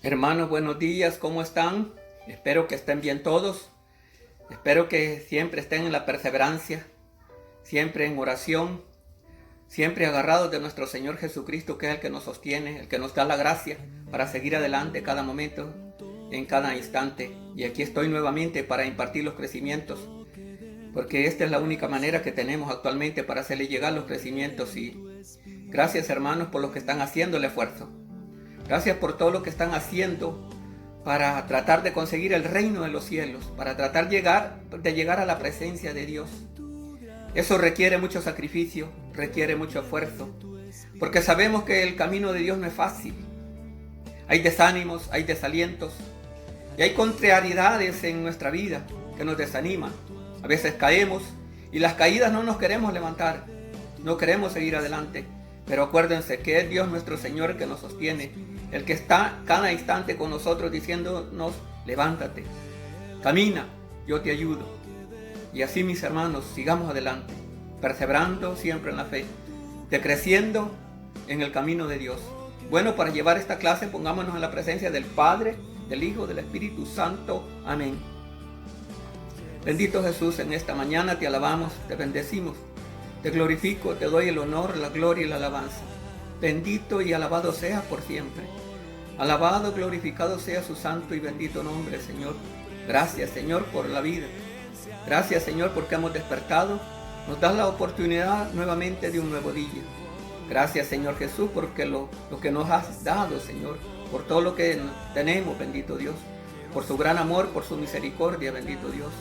Hermanos, buenos días, ¿cómo están? Espero que estén bien todos. Espero que siempre estén en la perseverancia, siempre en oración, siempre agarrados de nuestro Señor Jesucristo, que es el que nos sostiene, el que nos da la gracia para seguir adelante cada momento, en cada instante. Y aquí estoy nuevamente para impartir los crecimientos, porque esta es la única manera que tenemos actualmente para hacerle llegar los crecimientos. Y gracias, hermanos, por lo que están haciendo el esfuerzo. Gracias por todo lo que están haciendo para tratar de conseguir el reino de los cielos, para tratar de llegar a la presencia de Dios. Eso requiere mucho sacrificio, requiere mucho esfuerzo, porque sabemos que el camino de Dios no es fácil. Hay desánimos, hay desalientos y hay contrariedades en nuestra vida que nos desaniman. A veces caemos y las caídas no nos queremos levantar, no queremos seguir adelante. Pero acuérdense que es Dios nuestro Señor que nos sostiene, el que está cada instante con nosotros diciéndonos: levántate, camina, yo te ayudo. Y así, mis hermanos, sigamos adelante, perseverando siempre en la fe, decreciendo en el camino de Dios. Bueno, para llevar esta clase pongámonos en la presencia del Padre, del Hijo, del Espíritu Santo. Amén. Bendito Jesús, en esta mañana te alabamos, te bendecimos. Te glorifico, te doy el honor, la gloria y la alabanza. Bendito y alabado sea por siempre. Alabado, glorificado sea su santo y bendito nombre, Señor. Gracias, Señor, por la vida. Gracias, Señor, porque hemos despertado. Nos das la oportunidad nuevamente de un nuevo día. Gracias, Señor Jesús, porque lo que nos has dado, Señor. Por todo lo que tenemos, bendito Dios. Por su gran amor, por su misericordia, bendito Dios.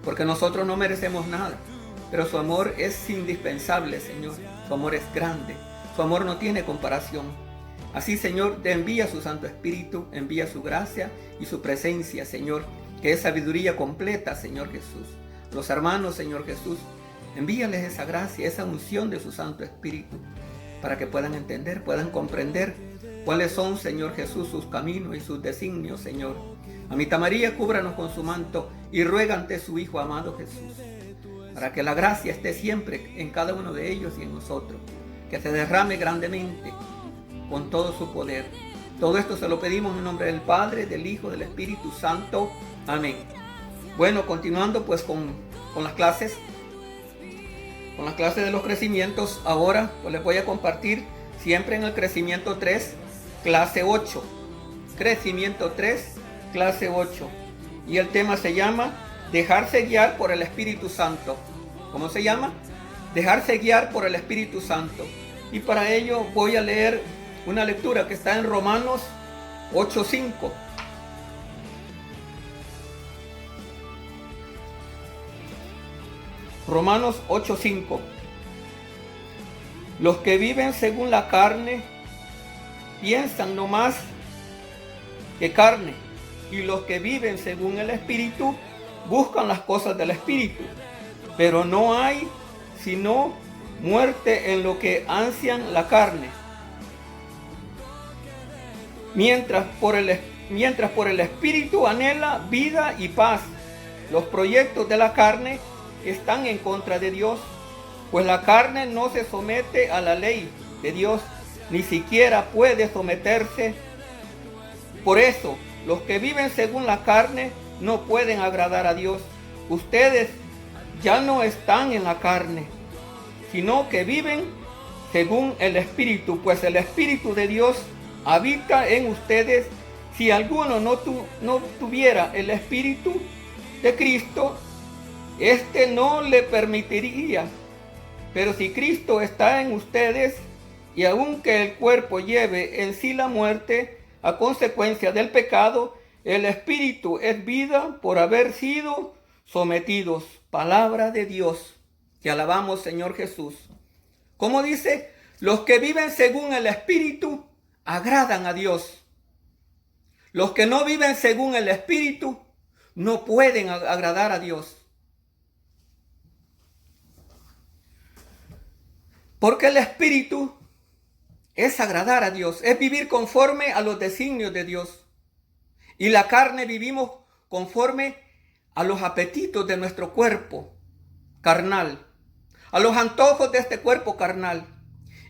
Porque nosotros no merecemos nada. Pero su amor es indispensable, Señor. Su amor es grande. Su amor no tiene comparación. Así, Señor, te envía su Santo Espíritu, envía su gracia y su presencia, Señor, que es sabiduría completa, Señor Jesús. Los hermanos, Señor Jesús, envíales esa gracia, esa unción de su Santo Espíritu, para que puedan entender, puedan comprender cuáles son, Señor Jesús, sus caminos y sus designios, Señor. Amita María, cúbranos con su manto y ruega ante su Hijo amado Jesús, para que la gracia esté siempre en cada uno de ellos y en nosotros, que se derrame grandemente con todo su poder. Todo esto se lo pedimos en nombre del Padre, del Hijo, del Espíritu Santo. Amén. Bueno, continuando pues con las clases de los crecimientos, ahora pues les voy a compartir siempre en el crecimiento 3, clase 8. Crecimiento 3, clase 8. Y el tema se llama dejarse guiar por el Espíritu Santo. ¿Cómo se llama? Dejarse guiar por el Espíritu Santo. Y para ello voy a leer una lectura que está en Romanos 8:5. Romanos 8:5. Los que viven según la carne piensan no más que carne, y los que viven según el Espíritu buscan las cosas del Espíritu, pero no hay sino muerte en lo que ansian la carne. Mientras por el Espíritu anhela vida y paz. Los proyectos de la carne están en contra de Dios, pues la carne no se somete a la ley de Dios, ni siquiera puede someterse. Por eso, los que viven según la carne no pueden agradar a Dios. Ustedes ya no están en la carne, sino que viven según el Espíritu, pues el Espíritu de Dios habita en ustedes. Si alguno no tuviera el Espíritu de Cristo, este no le permitiría. Pero si Cristo está en ustedes, y aunque el cuerpo lleve en sí la muerte a consecuencia del pecado, el Espíritu es vida por haber sido sometidos. Palabra de Dios. Te alabamos, Señor Jesús. Como dice, los que viven según el Espíritu agradan a Dios. Los que no viven según el Espíritu no pueden agradar a Dios. Porque el Espíritu es agradar a Dios, es vivir conforme a los designios de Dios. Y la carne vivimos conforme a los apetitos de nuestro cuerpo carnal, a los antojos de este cuerpo carnal.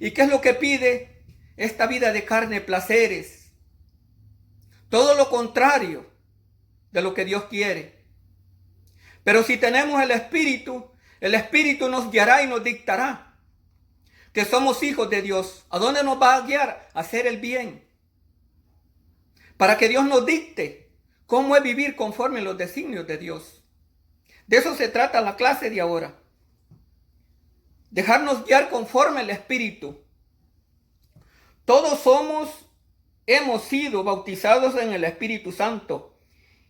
¿Y qué es lo que pide esta vida de carne? Placeres, Todo lo contrario de lo que Dios quiere. Pero si tenemos el Espíritu nos guiará y nos dictará que somos hijos de Dios. ¿A dónde nos va a guiar? A hacer el bien. Para que Dios nos dicte cómo es vivir conforme a los designios de Dios. De eso se trata la clase de ahora. Dejarnos guiar conforme al Espíritu. Todos hemos sido bautizados en el Espíritu Santo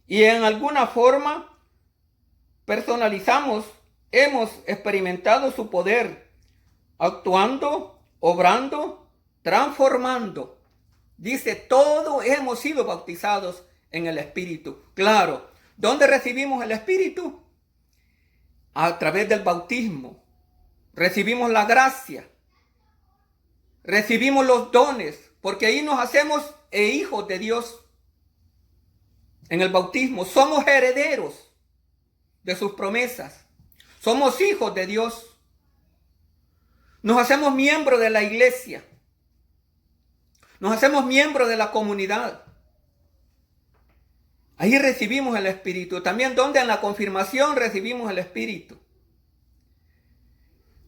y en alguna forma hemos experimentado su poder, actuando, obrando, transformando. Dice, todos hemos sido bautizados en el Espíritu. Claro, ¿dónde recibimos el Espíritu? A través del bautismo. Recibimos la gracia. Recibimos los dones, porque ahí nos hacemos hijos de Dios. En el bautismo somos herederos de sus promesas. Somos hijos de Dios. Nos hacemos miembros de la iglesia. Nos hacemos miembros de la comunidad. Ahí recibimos el Espíritu. También donde en la confirmación recibimos el Espíritu.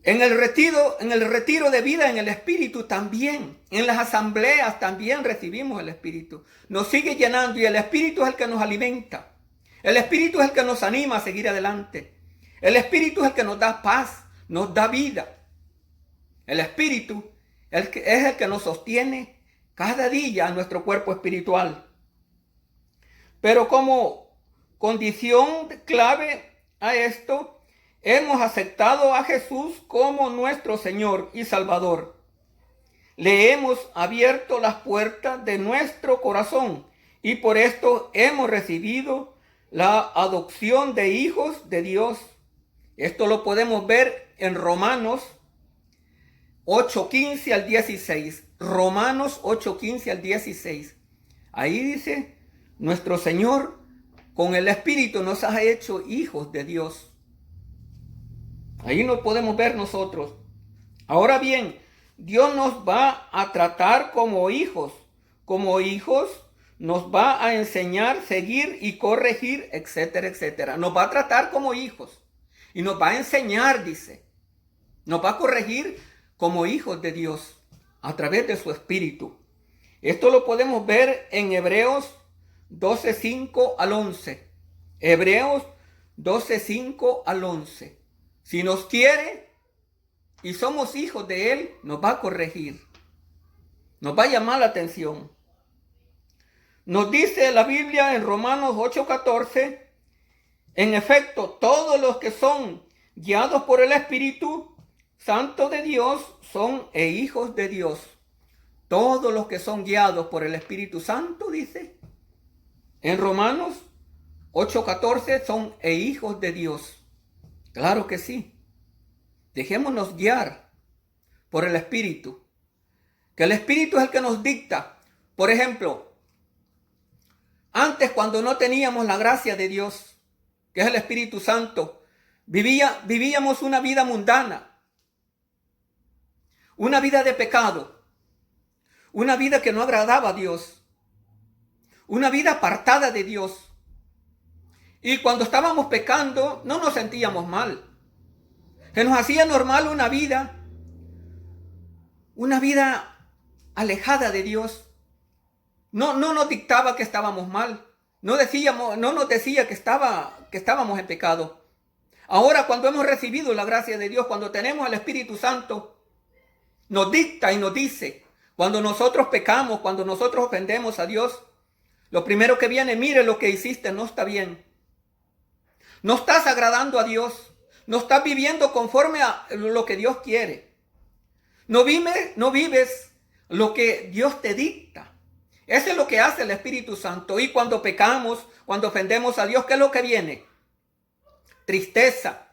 En el retiro de vida en el Espíritu también. En las asambleas también recibimos el Espíritu. Nos sigue llenando y el Espíritu es el que nos alimenta. El Espíritu es el que nos anima a seguir adelante. El Espíritu es el que nos da paz, nos da vida. El Espíritu es el que nos sostiene cada día a nuestro cuerpo espiritual. Pero como condición clave a esto, hemos aceptado a Jesús como nuestro Señor y Salvador. Le hemos abierto las puertas de nuestro corazón y por esto hemos recibido la adopción de hijos de Dios. Esto lo podemos ver en Romanos 8:15 al 16. Romanos 8:15 al 16. Ahí dice, nuestro Señor con el Espíritu nos ha hecho hijos de Dios. Ahí nos podemos ver nosotros. Ahora bien, Dios nos va a tratar como hijos. Como hijos nos va a enseñar, seguir y corregir, etcétera, etcétera. Nos va a tratar como hijos. Y nos va a enseñar, dice. Nos va a corregir como hijos de Dios a través de su Espíritu. Esto lo podemos ver en Hebreos 12:5 al 11. Hebreos 12:5 al 11. Si nos quiere y somos hijos de Él, nos va a corregir. Nos va a llamar la atención. Nos dice la Biblia en Romanos 8:14, en efecto, todos los que son guiados por el Espíritu Santo de Dios son hijos de Dios. Todos los que son guiados por el Espíritu Santo, dice en Romanos 8:14, son hijos de Dios. Claro que sí. Dejémonos guiar por el Espíritu. Que el Espíritu es el que nos dicta. Por ejemplo, antes cuando no teníamos la gracia de Dios, que es el Espíritu Santo, vivíamos una vida mundana. Una vida de pecado. Una vida que no agradaba a Dios. Una vida apartada de Dios. Y cuando estábamos pecando, no nos sentíamos mal. Se nos hacía normal una vida alejada de Dios. No nos dictaba que estábamos mal. No nos decía que estábamos en pecado. Ahora, cuando hemos recibido la gracia de Dios, cuando tenemos el Espíritu Santo, nos dicta y nos dice, cuando nosotros pecamos, cuando nosotros ofendemos a Dios, lo primero que viene, mire, lo que hiciste no está bien. No estás agradando a Dios. No estás viviendo conforme a lo que Dios quiere. No vives lo que Dios te dicta. Eso es lo que hace el Espíritu Santo. Y cuando pecamos, cuando ofendemos a Dios, ¿qué es lo que viene? Tristeza.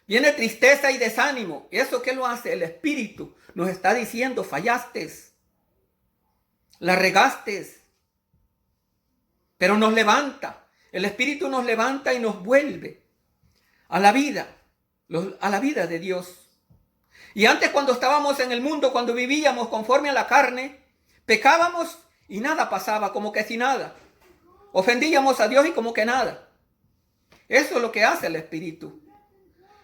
Viene tristeza y desánimo. ¿Y eso qué lo hace? El Espíritu nos está diciendo, fallaste. La regaste. Pero nos levanta. El Espíritu nos levanta y nos vuelve a la vida de Dios. Y antes, cuando estábamos en el mundo, cuando vivíamos conforme a la carne, pecábamos y nada pasaba, como que si nada. Ofendíamos a Dios y como que nada. Eso es lo que hace el Espíritu.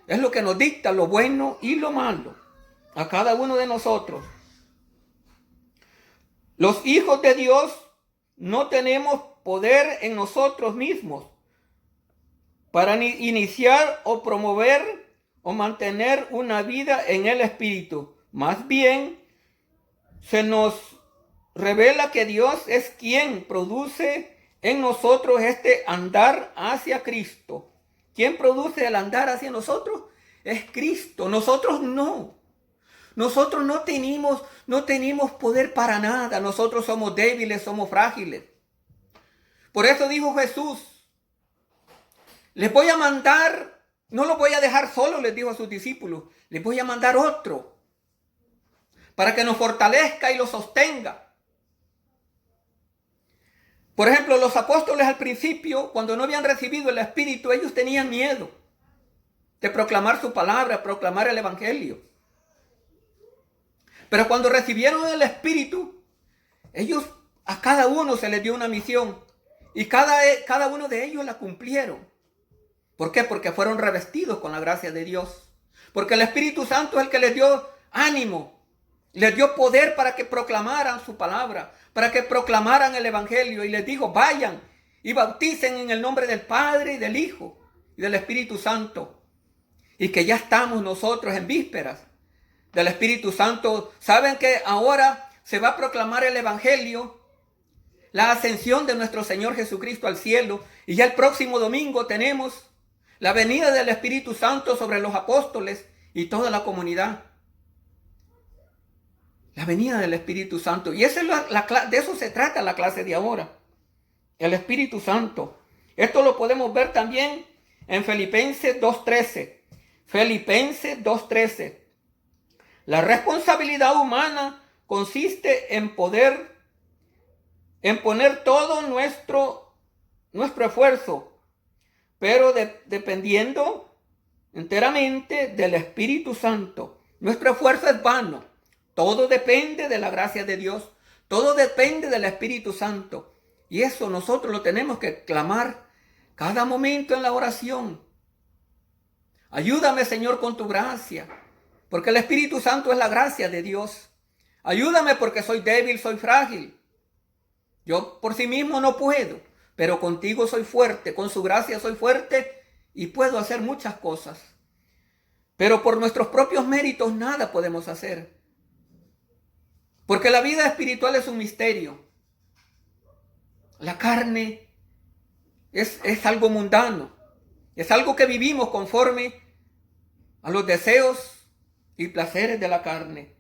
Es lo que nos dicta lo bueno y lo malo a cada uno de nosotros. Los hijos de Dios no tenemos poder en nosotros mismos para iniciar o promover o mantener una vida en el Espíritu. Más bien, se nos revela que Dios es quien produce en nosotros este andar hacia Cristo. ¿Quién produce el andar hacia nosotros? Es Cristo. Nosotros no. Nosotros no tenemos poder para nada. Nosotros somos débiles, somos frágiles. Por eso dijo Jesús, les voy a mandar, no los voy a dejar solos, les dijo a sus discípulos, les voy a mandar otro para que nos fortalezca y los sostenga. Por ejemplo, los apóstoles al principio, cuando no habían recibido el Espíritu, ellos tenían miedo de proclamar su palabra, proclamar el Evangelio. Pero cuando recibieron el Espíritu, ellos, a cada uno se les dio una misión y cada uno de ellos la cumplieron. ¿Por qué? Porque fueron revestidos con la gracia de Dios. Porque el Espíritu Santo es el que les dio ánimo, les dio poder para que proclamaran su palabra, para que proclamaran el Evangelio. Y les dijo, vayan y bauticen en el nombre del Padre y del Hijo y del Espíritu Santo. Y que ya estamos nosotros en vísperas del Espíritu Santo. Saben que ahora se va a proclamar el Evangelio, la ascensión de nuestro Señor Jesucristo al cielo. Y ya el próximo domingo tenemos la venida del Espíritu Santo sobre los apóstoles y toda la comunidad. La venida del Espíritu Santo. Y esa es de eso se trata la clase de ahora. El Espíritu Santo. Esto lo podemos ver también en Filipenses 2:13. Filipenses 2:13. La responsabilidad humana consiste en poner todo nuestro esfuerzo, pero dependiendo enteramente del Espíritu Santo. Nuestro esfuerzo es vano. Todo depende de la gracia de Dios. Todo depende del Espíritu Santo. Y eso nosotros lo tenemos que clamar cada momento en la oración. Ayúdame, Señor, con tu gracia. Porque el Espíritu Santo es la gracia de Dios. Ayúdame porque soy débil, soy frágil. Yo por sí mismo no puedo. Pero contigo soy fuerte. Con su gracia soy fuerte y puedo hacer muchas cosas. Pero por nuestros propios méritos nada podemos hacer. Porque la vida espiritual es un misterio. La carne es algo mundano. Es algo que vivimos conforme a los deseos y placeres de la carne.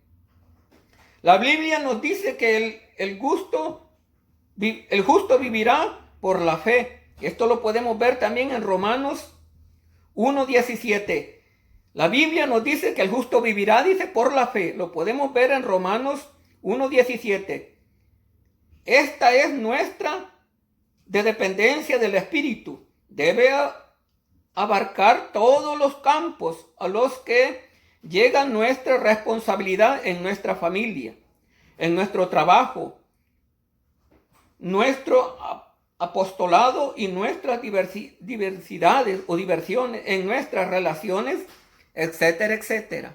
La Biblia nos dice que el justo vivirá por la fe. Esto lo podemos ver también en Romanos 1:17. La Biblia nos dice que el justo vivirá, dice, por la fe. Lo podemos ver en Romanos 1:17. Esta es nuestra de dependencia del Espíritu. Debe abarcar todos los campos a los que llega nuestra responsabilidad en nuestra familia, en nuestro trabajo, nuestro apostolado y nuestras diversidades o diversiones, en nuestras relaciones, etcétera, etcétera.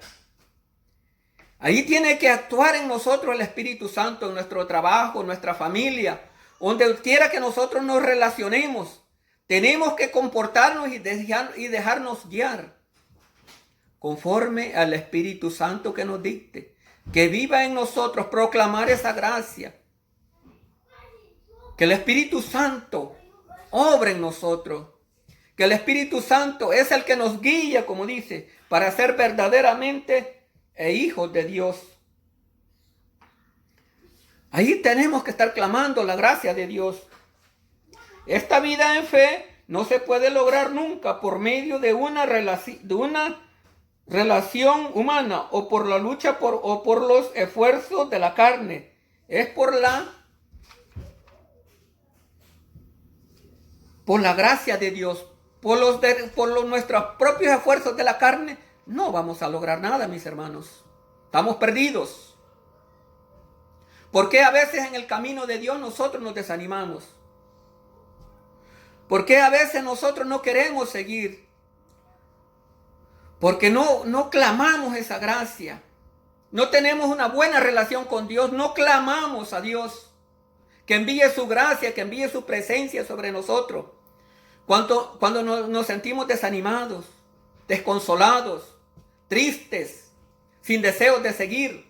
Ahí tiene que actuar en nosotros el Espíritu Santo, en nuestro trabajo, en nuestra familia, donde quiera que nosotros nos relacionemos. Tenemos que comportarnos y dejarnos guiar conforme al Espíritu Santo que nos dicte. Que viva en nosotros, proclamar esa gracia. Que el Espíritu Santo obre en nosotros. Que el Espíritu Santo es el que nos guía, como dice, para ser verdaderamente hijos de Dios. Ahí tenemos que estar clamando la gracia de Dios. Esta vida en fe no se puede lograr nunca por medio de una relación humana o por la lucha o por los esfuerzos de la carne. Es por la gracia de Dios. Por nuestros propios esfuerzos de la carne no vamos a lograr nada, mis hermanos. Estamos perdidos. ¿Por qué a veces en el camino de Dios nosotros nos desanimamos? ¿Por qué a veces nosotros no queremos seguir? Porque no clamamos esa gracia. No tenemos una buena relación con Dios. No clamamos a Dios que envíe su gracia, que envíe su presencia sobre nosotros. Cuando nos sentimos desanimados, desconsolados, tristes, sin deseos de seguir,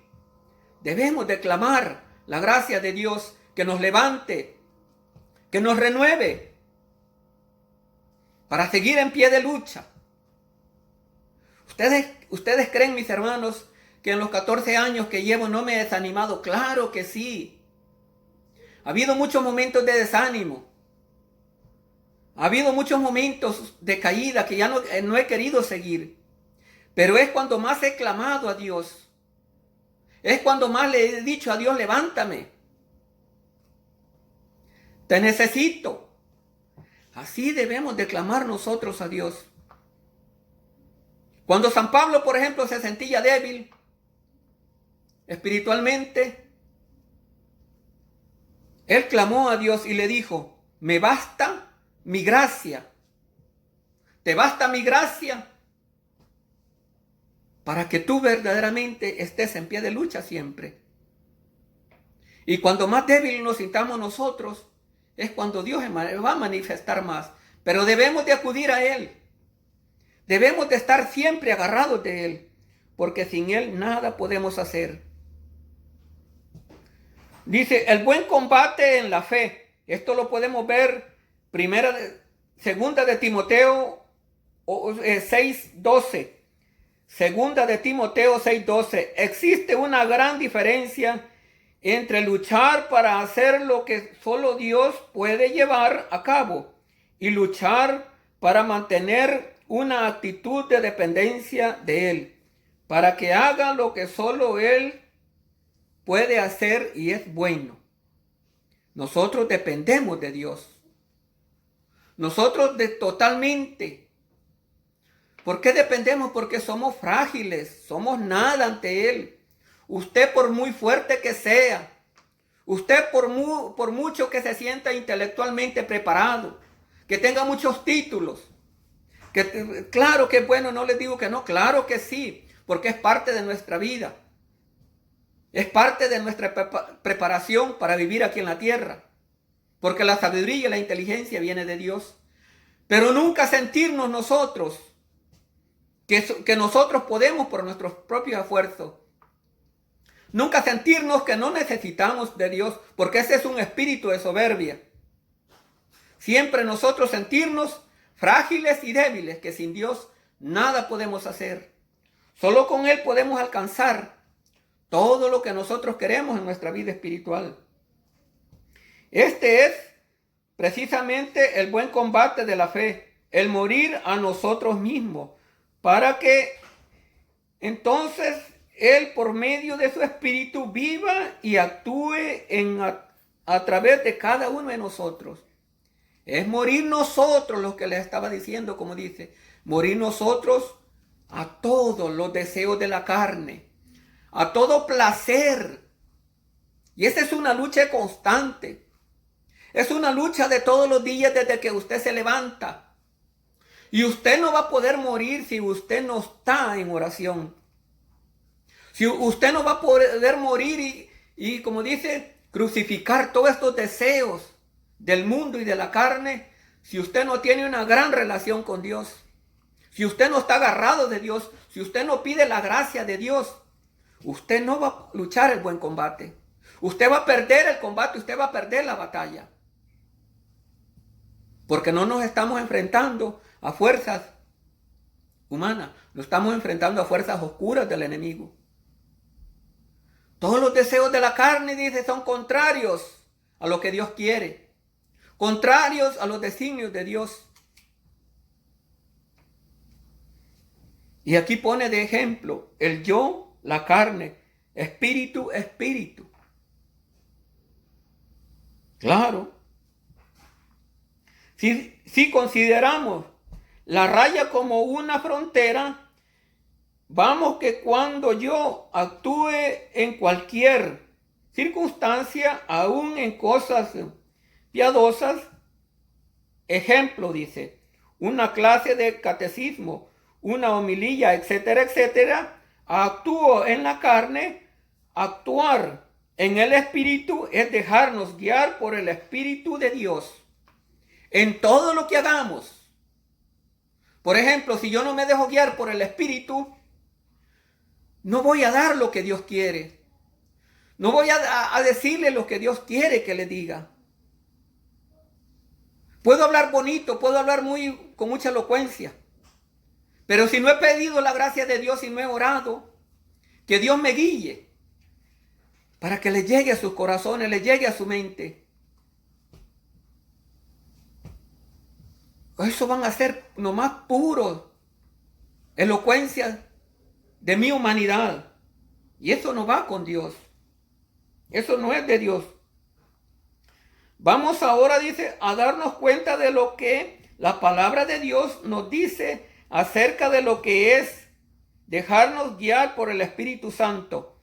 debemos de clamar la gracia de Dios que nos levante, que nos renueve para seguir en pie de lucha. ¿Ustedes creen, mis hermanos, que en los 14 años que llevo no me he desanimado? Claro que sí. Ha habido muchos momentos de desánimo. Ha habido muchos momentos de caída que ya no he querido seguir. Pero es cuando más he clamado a Dios. Es cuando más le he dicho a Dios, levántame. Te necesito. Así debemos de clamar nosotros a Dios. Cuando San Pablo, por ejemplo, se sentía débil espiritualmente, él clamó a Dios y le dijo, me basta mi gracia. ¿Te basta mi gracia? Para que tú verdaderamente estés en pie de lucha siempre. Y cuando más débil nos sintamos nosotros, es cuando Dios va a manifestar más. Pero debemos de acudir a Él. Debemos de estar siempre agarrados de Él. Porque sin Él nada podemos hacer. Dice, el buen combate en la fe. Esto lo podemos ver segunda de Timoteo 6:12. Segunda de Timoteo 6:12. Existe una gran diferencia entre luchar para hacer lo que solo Dios puede llevar a cabo y luchar para mantener una actitud de dependencia de Él, para que haga lo que solo Él puede hacer y es bueno. Nosotros dependemos de Dios. Nosotros totalmente. ¿Por qué dependemos? Porque somos frágiles, somos nada ante Él. Usted por muy fuerte que sea, usted por mucho que se sienta intelectualmente preparado, que tenga muchos títulos, claro que es bueno, no les digo que no, claro que sí, porque es parte de nuestra vida. Es parte de nuestra preparación para vivir aquí en la tierra. Porque la sabiduría y la inteligencia viene de Dios. Pero nunca sentirnos nosotros que nosotros podemos por nuestros propios esfuerzos. Nunca sentirnos que no necesitamos de Dios, porque ese es un espíritu de soberbia. Siempre nosotros sentirnos frágiles y débiles, que sin Dios nada podemos hacer. Solo con Él podemos alcanzar todo lo que nosotros queremos en nuestra vida espiritual. Este es precisamente el buen combate de la fe, el morir a nosotros mismos, para que entonces Él por medio de su Espíritu viva y actúe a través de cada uno de nosotros. Es morir nosotros, lo que les estaba diciendo, como dice, morir nosotros a todos los deseos de la carne, a todo placer. Y esa es una lucha constante. Es una lucha de todos los días desde que usted se levanta. Y usted no va a poder morir si usted no está en oración. Si usted no va a poder morir y como dice, crucificar todos estos deseos del mundo y de la carne, si usted no tiene una gran relación con Dios. Si usted no está agarrado de Dios, si usted no pide la gracia de Dios, usted no va a luchar el buen combate. Usted va a perder el combate, usted va a perder la batalla. Porque no nos estamos enfrentando a fuerzas humanas, nos estamos enfrentando a fuerzas oscuras del enemigo. Todos los deseos de la carne, dice, son contrarios a lo que Dios quiere, contrarios a los designios de Dios. Y aquí pone de ejemplo el yo, la carne, espíritu, espíritu. Claro. Si consideramos la raya como una frontera, vamos que cuando yo actúe en cualquier circunstancia, aún en cosas piadosas. Ejemplo, dice, una clase de catecismo, una homilía, etcétera, etcétera. Actúo en la carne. Actuar en el Espíritu es dejarnos guiar por el Espíritu de Dios en todo lo que hagamos. Por ejemplo, si yo no me dejo guiar por el Espíritu, no voy a dar lo que Dios quiere. No voy a decirle lo que Dios quiere que le diga. Puedo hablar bonito, puedo hablar con mucha elocuencia. Pero si no he pedido la gracia de Dios y no he orado, que Dios me guíe para que le llegue a sus corazones, le llegue a su mente. Eso van a ser nomás puros elocuencia de mi humanidad. Y eso no va con Dios. Eso no es de Dios. Vamos ahora, dice, a darnos cuenta de lo que la palabra de Dios nos dice acerca de lo que es dejarnos guiar por el Espíritu Santo.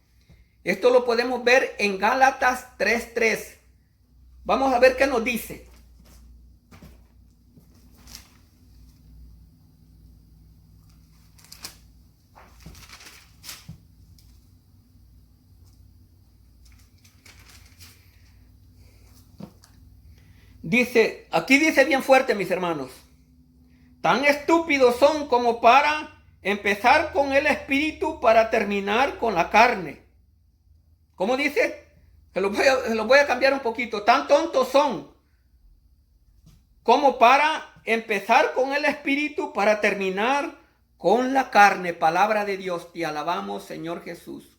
Esto lo podemos ver en Gálatas 3:3. Vamos a ver qué nos dice. Dice, aquí dice bien fuerte, mis hermanos. Tan estúpidos son como para empezar con el Espíritu para terminar con la carne. ¿Cómo dice? Se lo voy a cambiar un poquito. Tan tontos son como para empezar con el Espíritu para terminar con la carne. Palabra de Dios, te alabamos, Señor Jesús.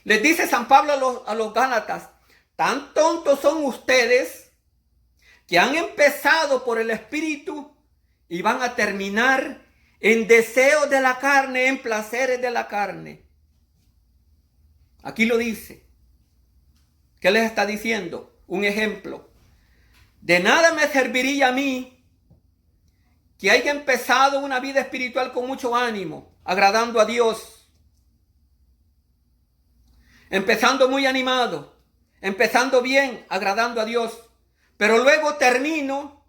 Les dice San Pablo a los Gálatas, tan tontos son ustedes que han empezado por el Espíritu y van a terminar en deseos de la carne, en placeres de la carne. Aquí lo dice. ¿Qué les está diciendo? Un ejemplo. De nada me serviría a mí que haya empezado una vida espiritual con mucho ánimo, agradando a Dios. Empezando muy animado, empezando bien, agradando a Dios. Pero luego termino,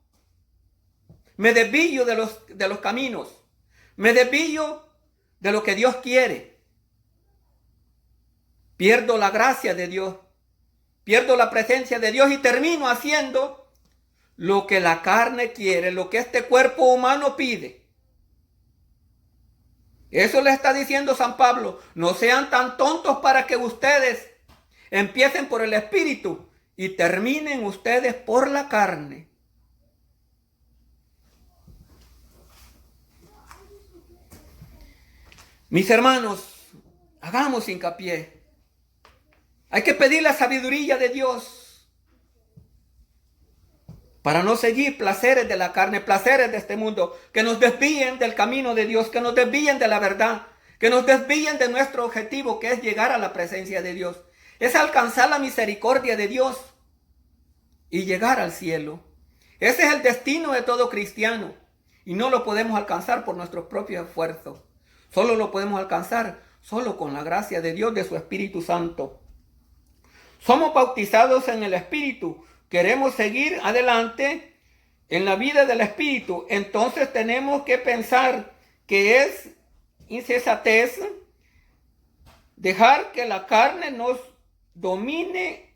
me desvío de los caminos, me desvío de lo que Dios quiere. Pierdo la gracia de Dios, pierdo la presencia de Dios y termino haciendo lo que la carne quiere, lo que este cuerpo humano pide. Eso le está diciendo San Pablo. No sean tan tontos para que ustedes empiecen por el Espíritu y terminen ustedes por la carne. Mis hermanos, hagamos hincapié. Hay que pedir la sabiduría de Dios para no seguir placeres de la carne, placeres de este mundo, que nos desvíen del camino de Dios, que nos desvíen de la verdad, que nos desvíen de nuestro objetivo, que es llegar a la presencia de Dios. Es alcanzar la misericordia de Dios y llegar al cielo. Ese es el destino de todo cristiano y no lo podemos alcanzar por nuestros propios esfuerzos. Solo lo podemos alcanzar solo con la gracia de Dios, de su Espíritu Santo. Somos bautizados en el Espíritu. Queremos seguir adelante en la vida del Espíritu. Entonces tenemos que pensar que es insensatez dejar que la carne nos domine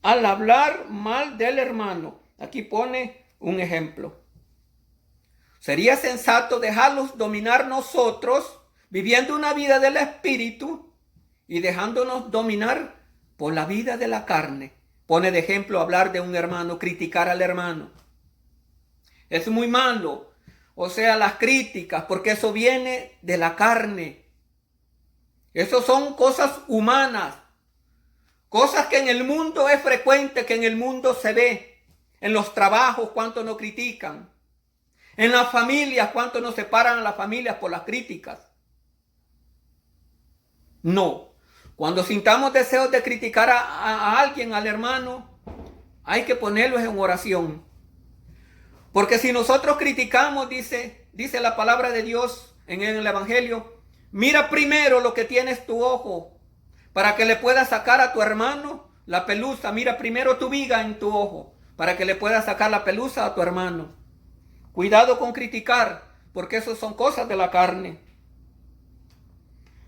al hablar mal del hermano. Aquí pone un ejemplo. Sería sensato dejarlos dominar nosotros, viviendo una vida del Espíritu y dejándonos dominar por la vida de la carne. Pone de ejemplo hablar de un hermano, criticar al hermano. Es muy malo. O sea, las críticas, porque eso viene de la carne. Eso son cosas humanas. Cosas que en el mundo es frecuente, que en el mundo se ve. En los trabajos, cuánto nos critican. En las familias, cuánto nos separan a las familias por las críticas. No. Cuando sintamos deseos de criticar a alguien, al hermano, hay que ponerlos en oración. Porque si nosotros criticamos, dice la palabra de Dios en el Evangelio, mira primero lo que tienes tu ojo, para que le puedas sacar a tu hermano la pelusa. Mira primero tu viga en tu ojo, para que le puedas sacar la pelusa a tu hermano. Cuidado con criticar, porque eso son cosas de la carne.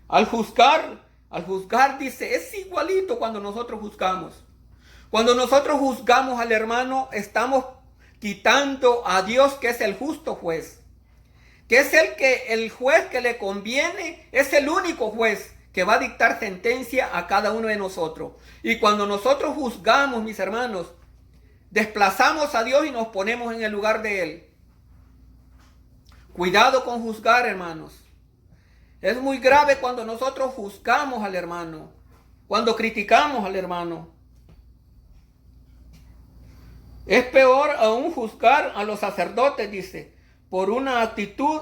Al juzgar dice, es igualito cuando nosotros juzgamos. Cuando nosotros juzgamos al hermano, estamos quitando a Dios, que es el justo juez, que es el juez que le conviene, es el único juez que va a dictar sentencia a cada uno de nosotros. Y cuando nosotros juzgamos, mis hermanos, desplazamos a Dios y nos ponemos en el lugar de Él. Cuidado con juzgar, hermanos. Es muy grave cuando nosotros juzgamos al hermano, cuando criticamos al hermano. Es peor aún juzgar a los sacerdotes, dice, por una actitud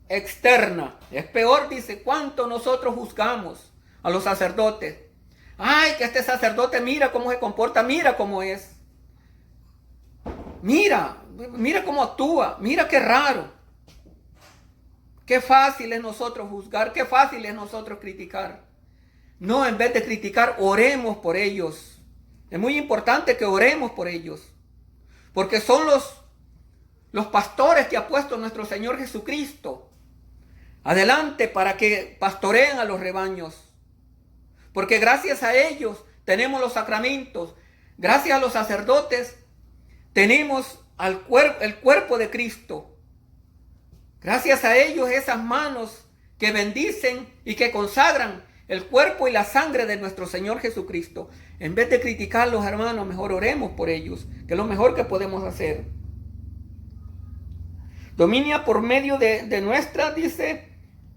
externa. Es peor, dice, cuánto nosotros juzgamos a los sacerdotes. Ay, que este sacerdote mira cómo se comporta, mira cómo es. Mira cómo actúa, mira qué raro. Qué fácil es nosotros juzgar, qué fácil es nosotros criticar. No, en vez de criticar, oremos por ellos. Es muy importante que oremos por ellos, porque son los pastores que ha puesto nuestro Señor Jesucristo adelante para que pastoreen a los rebaños. Porque gracias a ellos tenemos los sacramentos, gracias a los sacerdotes tenemos el cuerpo de Cristo. Gracias a ellos, esas manos que bendicen y que consagran el cuerpo y la sangre de nuestro Señor Jesucristo. En vez de criticarlos, hermanos, mejor oremos por ellos, que es lo mejor que podemos hacer. Domina por medio de nuestras, dice,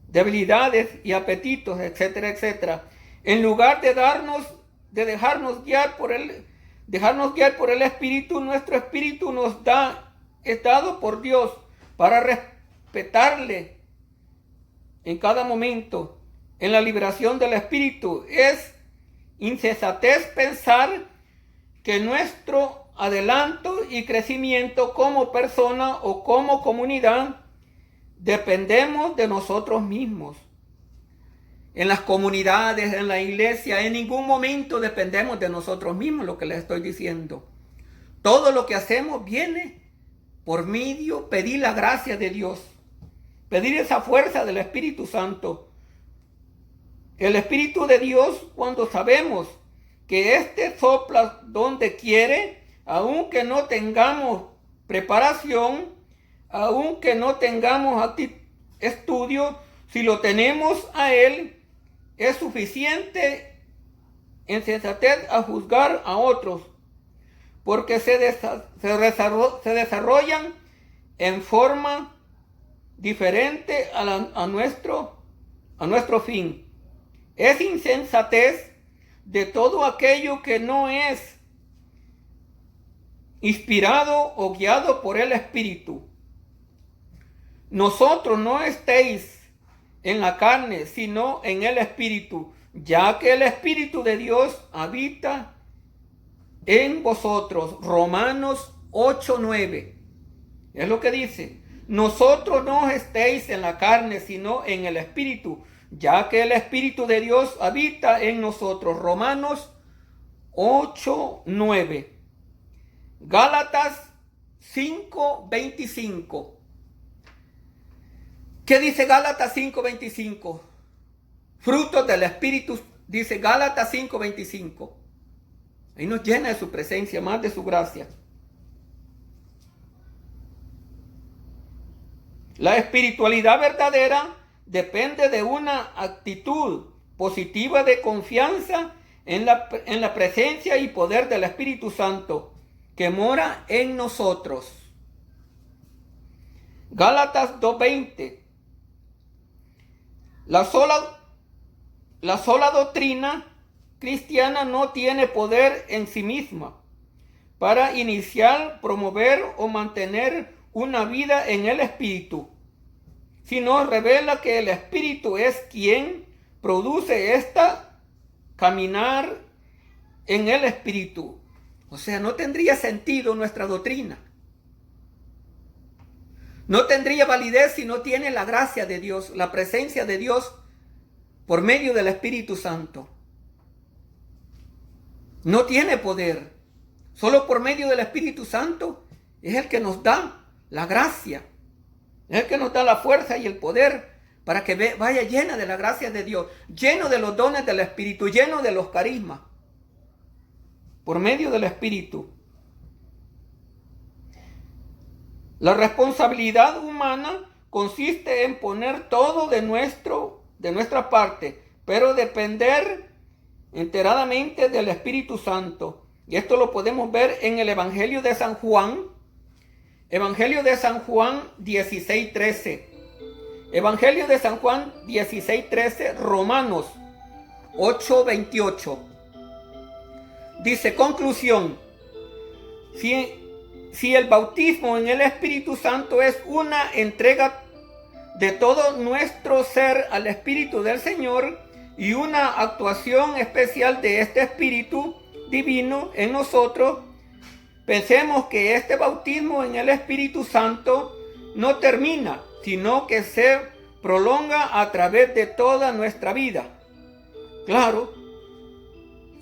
debilidades y apetitos, etcétera, etcétera. En lugar de dejarnos guiar por el Espíritu, nuestro Espíritu es dado por Dios para respetarle en cada momento. En la liberación del Espíritu es insensatez pensar que nuestro adelanto y crecimiento como persona o como comunidad dependemos de nosotros mismos. En las comunidades, en la iglesia, en ningún momento dependemos de nosotros mismos, lo que les estoy diciendo. Todo lo que hacemos viene por medio, pedir la gracia de Dios, pedir esa fuerza del Espíritu Santo. El Espíritu de Dios, cuando sabemos que éste sopla donde quiere, aunque no tengamos preparación, aunque no tengamos estudio, si lo tenemos a Él, es suficiente en sensatez a juzgar a otros, porque se desarrollan en forma diferente a nuestro fin. Es insensatez de todo aquello que no es inspirado o guiado por el Espíritu. Nosotros no estéis en la carne, sino en el Espíritu, ya que el Espíritu de Dios habita en vosotros. Romanos 8:9. Es lo que dice. Nosotros no estéis en la carne, sino en el Espíritu, ya que el Espíritu de Dios habita en nosotros. Romanos 8:9. Gálatas 5:25. ¿Qué dice Gálatas 5:25? Frutos del Espíritu, dice Gálatas 5:25. Ahí nos llena de su presencia, más de su gracia. La espiritualidad verdadera depende de una actitud positiva de confianza en la presencia y poder del Espíritu Santo que mora en nosotros. Gálatas 2:20. La sola doctrina cristiana no tiene poder en sí misma para iniciar, promover o mantener una vida en el Espíritu, sino revela que el Espíritu es quien produce esta caminar en el Espíritu. O sea, no tendría sentido nuestra doctrina. No tendría validez si no tiene la gracia de Dios, la presencia de Dios por medio del Espíritu Santo. no tiene poder. Solo por medio del Espíritu Santo es el que nos da la gracia. Es el que nos da la fuerza y el poder para que vaya llena de la gracia de Dios, lleno de los dones del Espíritu, lleno de los carismas. Por medio del Espíritu. La responsabilidad humana consiste en poner todo de nuestra parte, pero depender enteradamente del Espíritu Santo. Y esto lo podemos ver en el Evangelio de San Juan. Evangelio de San Juan 16:13. Evangelio de San Juan 16:13. Romanos 8:28. Dice, conclusión. Si el bautismo en el Espíritu Santo es una entrega de todo nuestro ser al Espíritu del Señor y una actuación especial de este Espíritu divino en nosotros, pensemos que este bautismo en el Espíritu Santo no termina, sino que se prolonga a través de toda nuestra vida. Claro,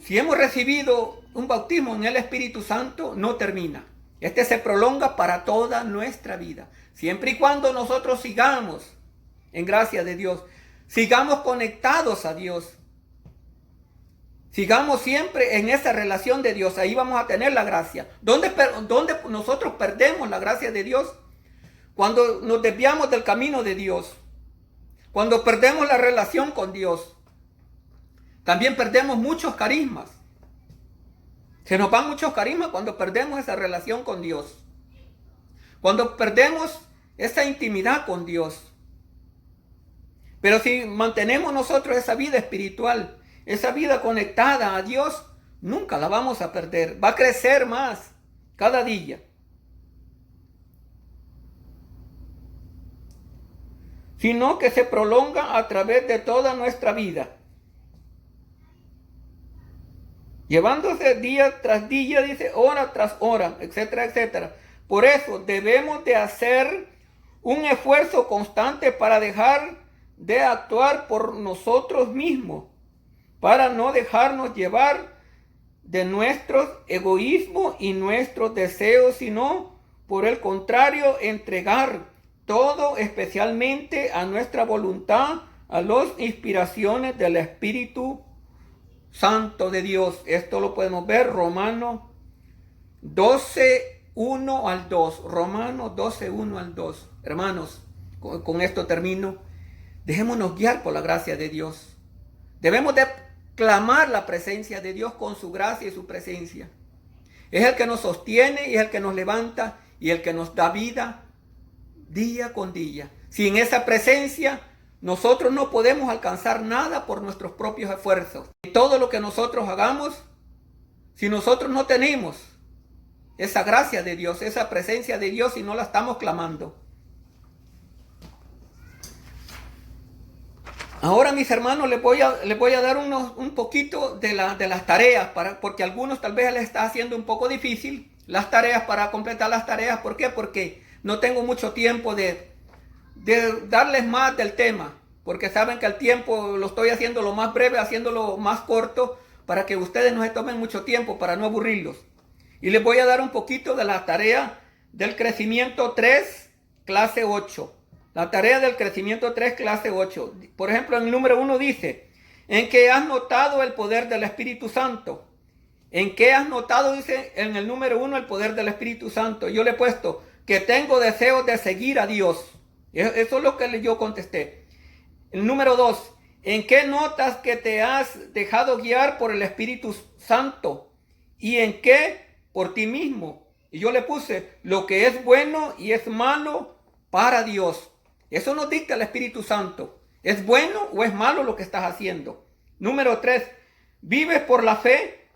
si hemos recibido un bautismo en el Espíritu Santo, no termina. Este se prolonga para toda nuestra vida, siempre y cuando nosotros sigamos en gracia de Dios, sigamos conectados a Dios, sigamos siempre en esa relación de Dios. Ahí vamos a tener la gracia. ¿Dónde nosotros perdemos la gracia de Dios? Cuando nos desviamos del camino de Dios, cuando perdemos la relación con Dios. También perdemos muchos carismas. Se nos van muchos carismas cuando perdemos esa relación con Dios. Cuando perdemos esa intimidad con Dios. Pero si mantenemos nosotros esa vida espiritual, esa vida conectada a Dios, nunca la vamos a perder. Va a crecer más cada día. Sino que se prolonga a través de toda nuestra vida, llevándose día tras día, dice, hora tras hora, etcétera, etcétera. Por eso debemos de hacer un esfuerzo constante para dejar de actuar por nosotros mismos, para no dejarnos llevar de nuestros egoísmos y nuestros deseos, sino por el contrario, entregar todo especialmente a nuestra voluntad, a las inspiraciones del Espíritu Santo de Dios. Esto lo podemos ver Romanos 12, 1 al 2. Romanos 12, 1 al 2. Hermanos, con esto termino. Dejémonos guiar por la gracia de Dios. Debemos de clamar la presencia de Dios con su gracia y su presencia. Es el que nos sostiene y es el que nos levanta y el que nos da vida día con día. Sin esa presencia, nosotros no podemos alcanzar nada por nuestros propios esfuerzos. Y todo lo que nosotros hagamos, si nosotros no tenemos esa gracia de Dios, esa presencia de Dios, y no la estamos clamando. Ahora, mis hermanos, les voy a dar un poquito de las tareas, porque a algunos tal vez les está haciendo un poco difícil las tareas, para completar las tareas. ¿Por qué? Porque no tengo mucho tiempo de darles más del tema, porque saben que el tiempo lo estoy haciendo lo más breve, haciéndolo más corto, para que ustedes no se tomen mucho tiempo, para no aburrirlos. Y les voy a dar un poquito de la tarea del crecimiento 3, clase 8. La tarea del crecimiento 3, clase 8. Por ejemplo, en el número 1 dice, ¿en qué has notado el poder del Espíritu Santo? ¿En qué has notado, dice en el número 1, el poder del Espíritu Santo? Yo le he puesto que tengo deseos de seguir a Dios. Eso es lo que yo contesté. El número 2, ¿en qué notas que te has dejado guiar por el Espíritu Santo? ¿Y en qué? Por ti mismo. Y yo le puse lo que es bueno y es malo para Dios. Eso nos dicta el Espíritu Santo. ¿Es bueno o es malo lo que estás haciendo? Número 3, ¿vives por la fe?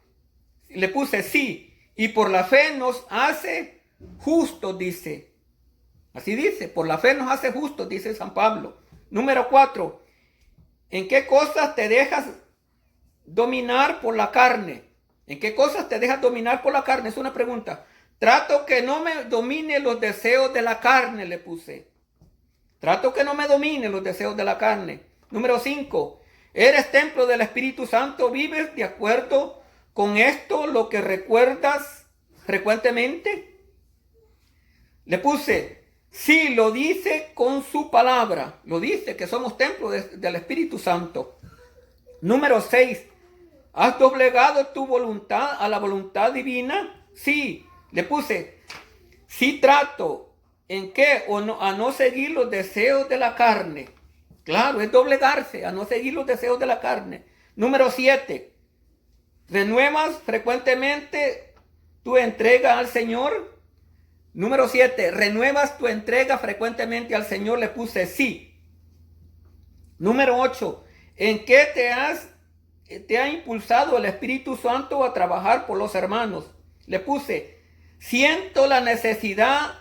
Le puse sí. Y por la fe nos hace justos, dice. Así dice, por la fe nos hace justos, dice San Pablo. Número 4, ¿en qué cosas te dejas dominar por la carne? ¿En qué cosas te dejas dominar por la carne? Es una pregunta. Trato que no me domine los deseos de la carne, le puse. Trato que no me domine los deseos de la carne. Número 5, ¿eres templo del Espíritu Santo? ¿Vives de acuerdo con esto lo que recuerdas frecuentemente? Le puse, sí, lo dice con su palabra. Lo dice que somos templo del Espíritu Santo. Número 6. ¿Has doblegado tu voluntad a la voluntad divina? Sí. Le puse, sí trato. ¿En qué? A no seguir los deseos de la carne. Claro, es doblegarse, a no seguir los deseos de la carne. Número 7. ¿Renuevas frecuentemente tu entrega al Señor? Número 7. ¿Renuevas tu entrega frecuentemente al Señor? Le puse sí. Número 8. ¿En qué te ha impulsado el Espíritu Santo a trabajar por los hermanos? Le puse, siento la necesidad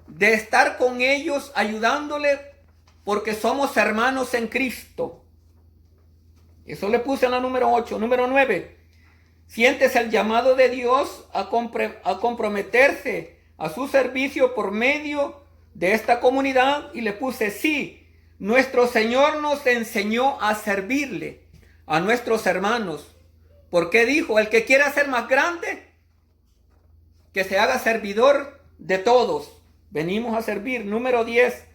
de estar con ellos ayudándole porque somos hermanos en Cristo. Eso le puse en la número 8. Número 9. ¿Sientes el llamado de Dios a comprometerse a su servicio por medio de esta comunidad? Y le puse sí. Nuestro Señor nos enseñó a servirle a nuestros hermanos. Porque dijo, el que quiera ser más grande, que se haga servidor de todos. Venimos a servir. Número 10.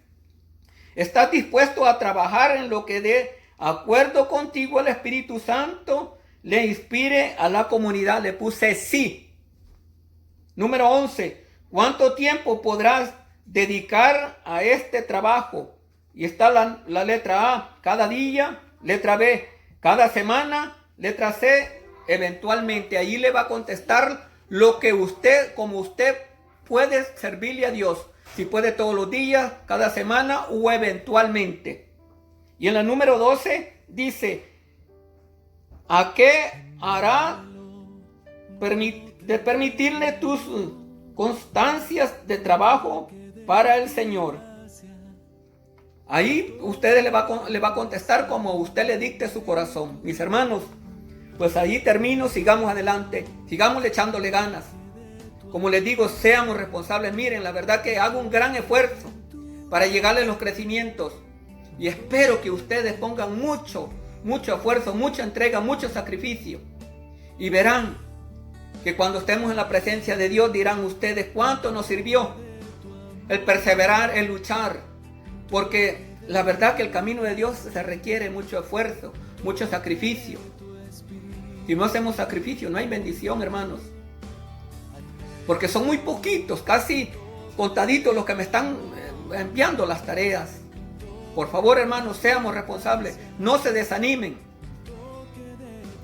¿Estás dispuesto a trabajar en lo que de acuerdo contigo el Espíritu Santo le inspire a la comunidad? Le puse sí. Número 11. ¿Cuánto tiempo podrás dedicar a este trabajo? Y está la letra A, cada día. Letra B, cada semana. Letra C, eventualmente. Ahí le va a contestar lo que usted, como usted puede servirle a Dios. Si puede todos los días, cada semana o eventualmente. Y en la número 12 dice, ¿a qué hará de permitirle tus constancias de trabajo para el Señor? Ahí usted le va a contestar como usted le dicte su corazón. Mis hermanos, pues ahí termino, sigamos adelante, sigamos echándole ganas. Como les digo, seamos responsables. Miren, la verdad que hago un gran esfuerzo para llegarles los crecimientos. Y espero que ustedes pongan mucho esfuerzo, mucha entrega, mucho sacrificio. Y verán que cuando estemos en la presencia de Dios dirán ustedes cuánto nos sirvió el perseverar, el luchar. Porque la verdad que el camino de Dios se requiere mucho esfuerzo, mucho sacrificio. Si no hacemos sacrificio, no hay bendición, hermanos. Porque son muy poquitos, casi contaditos los que me están enviando las tareas. Por favor, hermanos, seamos responsables. No se desanimen.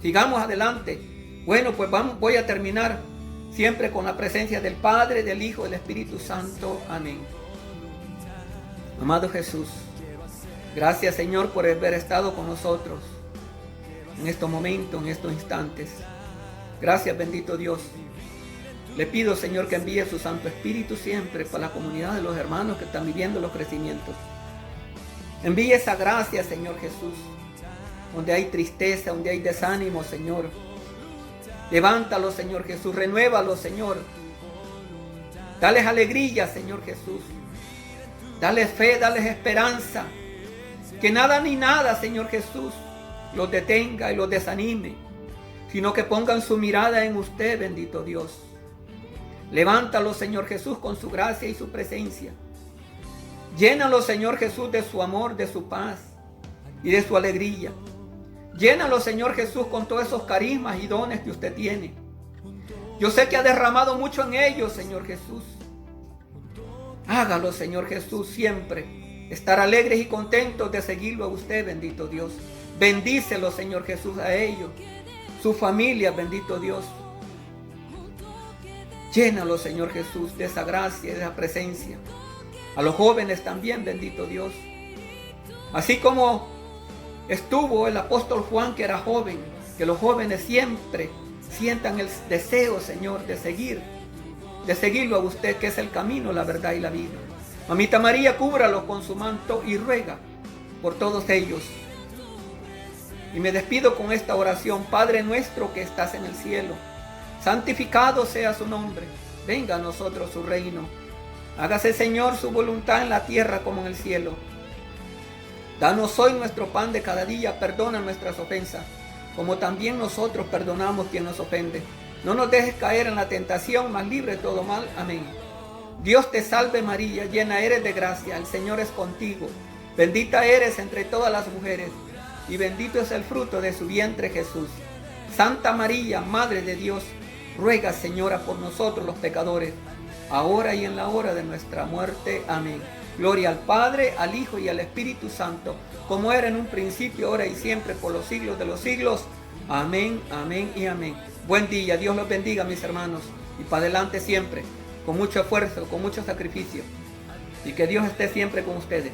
Sigamos adelante. Bueno, pues voy a terminar siempre con la presencia del Padre, del Hijo, del Espíritu Santo. Amén. Amado Jesús, gracias, Señor, por haber estado con nosotros en estos momentos, en estos instantes. Gracias, bendito Dios. Le pido, Señor, que envíe su Santo Espíritu siempre para la comunidad de los hermanos que están viviendo los crecimientos. Envíe esa gracia, Señor Jesús, donde hay tristeza, donde hay desánimo, Señor. Levántalo, Señor Jesús, renuévalo, Señor. Dales alegría, Señor Jesús. Dales fe, dales esperanza. Que nada ni nada, Señor Jesús, los detenga y los desanime, sino que pongan su mirada en usted, bendito Dios. Levántalo, Señor Jesús, con su gracia y su presencia. Llénalo, Señor Jesús, de su amor, de su paz y de su alegría. Llénalo, Señor Jesús, con todos esos carismas y dones que usted tiene. Yo sé que ha derramado mucho en ellos, Señor Jesús. Hágalo, Señor Jesús, siempre estar alegres y contentos de seguirlo a usted, bendito Dios. Bendícelo, Señor Jesús, a ellos, su familia, bendito Dios. Llénalo, Señor Jesús, de esa gracia y de esa presencia. A los jóvenes también, bendito Dios. Así como estuvo el apóstol Juan, que era joven, que los jóvenes siempre sientan el deseo, Señor, de seguirlo a usted, que es el camino, la verdad y la vida. Mamita María, cúbralo con su manto y ruega por todos ellos. Y me despido con esta oración. Padre nuestro que estás en el cielo, santificado sea su nombre. Venga a nosotros su reino. Hágase, Señor, su voluntad en la tierra como en el cielo. Danos hoy nuestro pan de cada día. Perdona nuestras ofensas, como también nosotros perdonamos quien nos ofende. No nos dejes caer en la tentación, mas libre de todo mal. Amén. Dios te salve María, llena eres de gracia, el Señor es contigo. Bendita eres entre todas las mujeres, y bendito es el fruto de su vientre Jesús. Santa María, Madre de Dios, ruega, Señora, por nosotros los pecadores, ahora y en la hora de nuestra muerte. Amén. Gloria al Padre, al Hijo y al Espíritu Santo, como era en un principio, ahora y siempre, por los siglos de los siglos. Amén, amén y amén. Buen día, Dios los bendiga, mis hermanos, y para adelante siempre, con mucho esfuerzo, con mucho sacrificio, y que Dios esté siempre con ustedes.